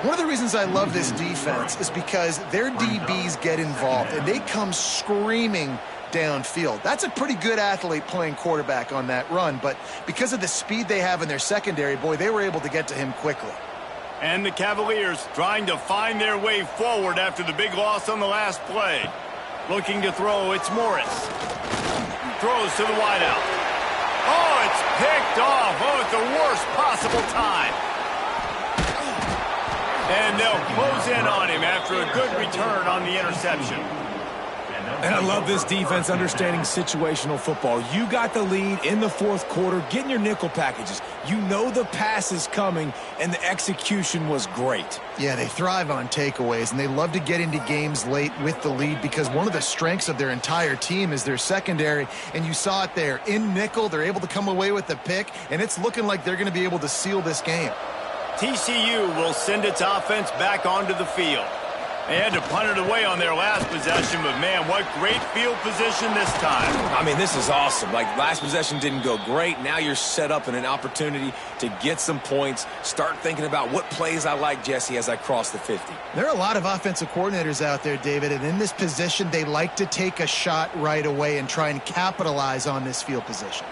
One of the reasons I love this defense is because their DBs get involved, and they come screaming downfield. That's a pretty good athlete playing quarterback on that run, but because of the speed they have in their secondary, boy, they were able to get to him quickly. And the Cavaliers trying to find their way forward after the big loss on the last play. Looking to throw, it's Morris. Throws to the wideout. Oh, it's picked off. Oh, at the worst possible time. And they'll close in on him after a good return on the interception. And I love this defense understanding situational football. You got the lead in the 4th quarter, getting your nickel packages. You know the pass is coming, and the execution was great. Yeah, they thrive on takeaways, and they love to get into games late with the lead because one of the strengths of their entire team is their secondary, and you saw it there. In nickel, they're able to come away with the pick, and it's looking like they're going to be able to seal this game. TCU will send its offense back onto the field. They had to punt it away on their last possession, but, man, what great field position this time. I mean, this is awesome. Like, last possession didn't go great. Now you're set up in an opportunity to get some points. Start thinking about what plays I like, Jesse, as I cross the 50. There are a lot of offensive coordinators out there, David, and in this position, they like to take a shot right away and try and capitalize on this field position.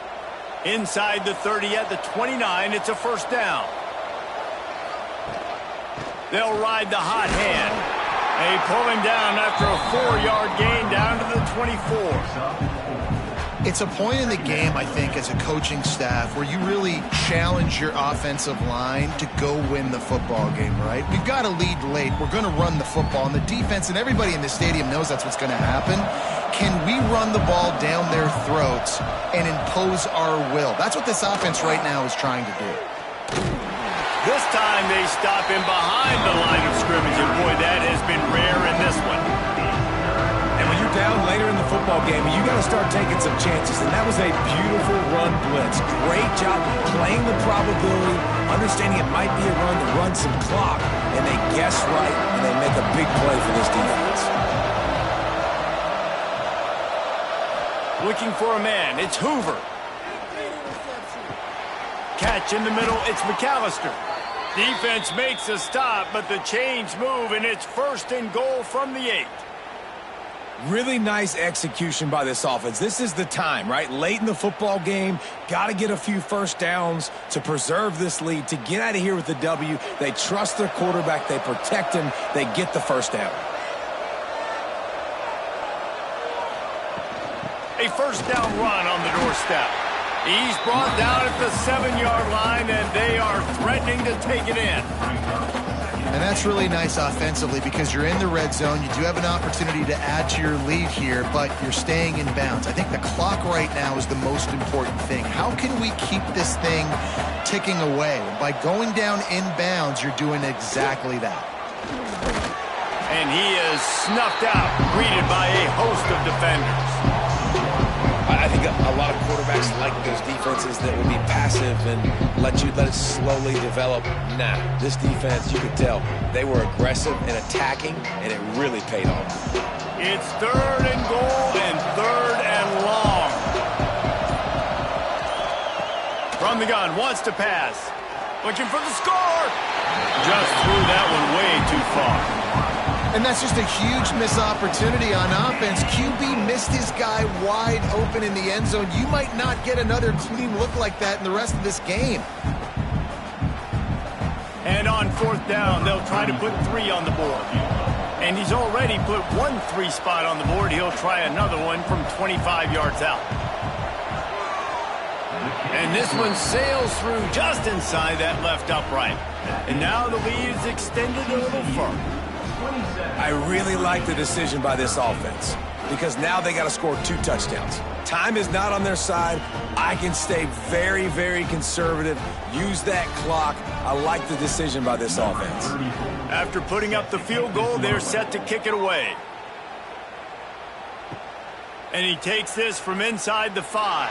Inside the 30 at the 29, it's a 1st down. They'll ride the hot hand. They pull him down after a 4-yard gain down to the 24. It's a point in the game, I think, as a coaching staff where you really challenge your offensive line to go win the football game, right? We've got a lead late. We're going to run the football, and the defense and everybody in the stadium knows that's what's going to happen. Can we run the ball down their throats and impose our will? That's what this offense right now is trying to do. This time they stop him behind the line of scrimmage, and boy, that has been rare in this one. And when you're down later in the football game, you got to start taking some chances, and that was a beautiful run blitz. Great job playing the probability, understanding it might be a run to run some clock, and they guess right, and they make a big play for this defense. Looking for a man, it's Hoover. Catch in the middle, it's McAllister. Defense makes a stop, but the chains move, and it's 1st and goal from the 8. Really nice execution by this offense. This is the time, right? Late in the football game, got to get a few first downs to preserve this lead, to get out of here with the W. They trust their quarterback. They protect him. They get the first down. A first down run on the doorstep. He's brought down at the 7-yard line, and they are threatening to take it in. And that's really nice offensively because you're in the red zone. You do have an opportunity to add to your lead here, but you're staying in bounds. I think the clock right now is the most important thing. How can we keep this thing ticking away? By going down in bounds, you're doing exactly that. And he is snuffed out, greeted by a host of defenders. I think a lot of quarterbacks like those defenses that will be passive and let it slowly develop. Nah, this defense, you could tell, they were aggressive and attacking, and it really paid off. It's 3rd and goal and 3rd and long. From the gun, wants to pass. Looking for the score. Just threw that one way too far. And that's just a huge missed opportunity on offense. QB missed his guy wide open in the end zone. You might not get another clean look like that in the rest of this game. And on 4th down, they'll try to put 3 on the board. And he's already put 1 3 spot on the board. He'll try another one from 25 yards out. And this one sails through just inside that left upright. And now the lead is extended a little further. I really like the decision by this offense because now they got to score 2 touchdowns. Time is not on their side. I can stay very, very conservative, use that clock. I like the decision by this offense. After putting up the field goal, they're set to kick it away. And he takes this from inside the 5.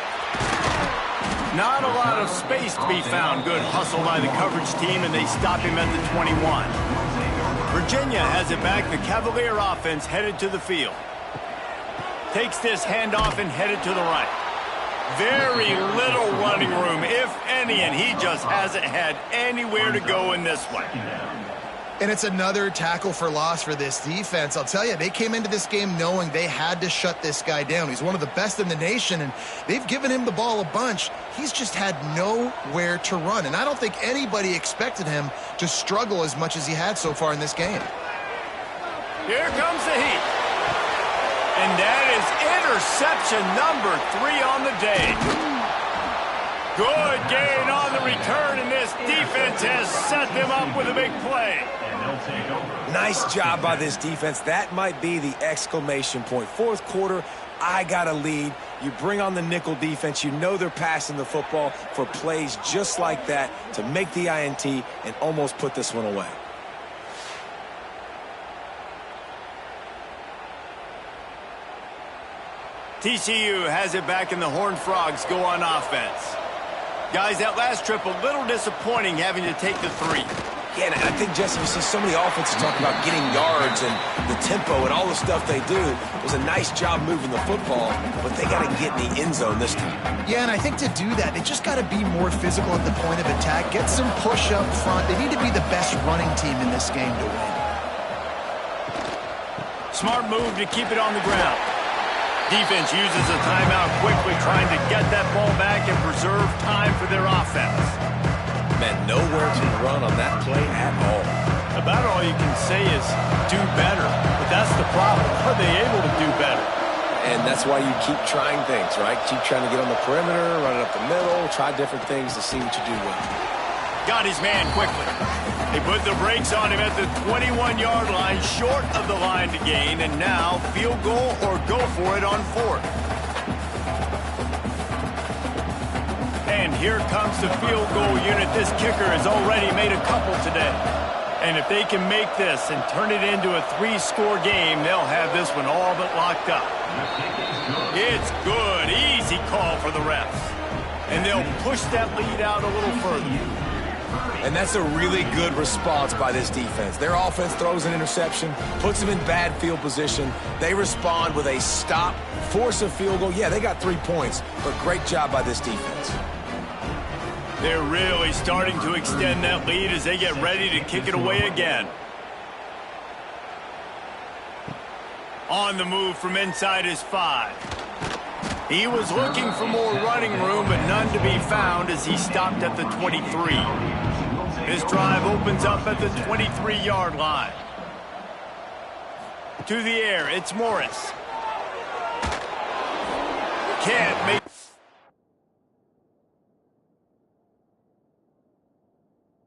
Not a lot of space to be found. Good hustle by the coverage team, and they stop him at the 21. Virginia has it back. The Cavalier offense headed to the field. Takes this handoff and headed to the right. Very little running room, if any, and he just hasn't had anywhere to go in this one. And it's another tackle for loss for this defense. I'll tell you, they came into this game knowing they had to shut this guy down. He's one of the best in the nation, and they've given him the ball a bunch. He's just had nowhere to run, and I don't think anybody expected him to struggle as much as he had so far in this game. Here comes the heat. And that is interception number 3 on the day. Good gain on the return, and this defense has set them up with a big play. Nice job by this defense. That might be the exclamation point. 4th quarter, I got a lead. You bring on the nickel defense. You know they're passing the football for plays just like that to make the INT and almost put this one away. TCU has it back, and the Horned Frogs go on offense. Guys, that last trip a little disappointing having to take the 3. Yeah, and I think, Jesse, you see so many offenses talk about getting yards and the tempo and all the stuff they do. It was a nice job moving the football, but they got to get in the end zone this time. Yeah, and I think to do that, they just got to be more physical at the point of attack, get some push up front. They need to be the best running team in this game to win. Smart move to keep it on the ground. Defense uses a timeout quickly, trying to get that ball back and preserve time for their offense. Man, nowhere to run on that play at all. About all you can say is do better, but that's the problem. Are they able to do better? And that's why you keep trying things, right? Keep trying to get on the perimeter, run it up the middle, try different things to see what you do well. Got his man quickly. They put the brakes on him at the 21-yard line, short of the line to gain, and now field goal or go for it on 4th. And here comes the field goal unit. This kicker has already made a couple today. And if they can make this and turn it into a 3-score game, they'll have this one all but locked up. It's good. Easy call for the refs. And they'll push that lead out a little further. And that's a really good response by this defense. Their offense throws an interception, puts them in bad field position. They respond with a stop, force a field goal. Yeah, they got 3 points, but great job by this defense. They're really starting to extend that lead as they get ready to kick it away again. On the move from inside his 5. He was looking for more running room, but none to be found as he stopped at the 23. His drive opens up at the 23-yard line. To the air, it's Morris. Can't make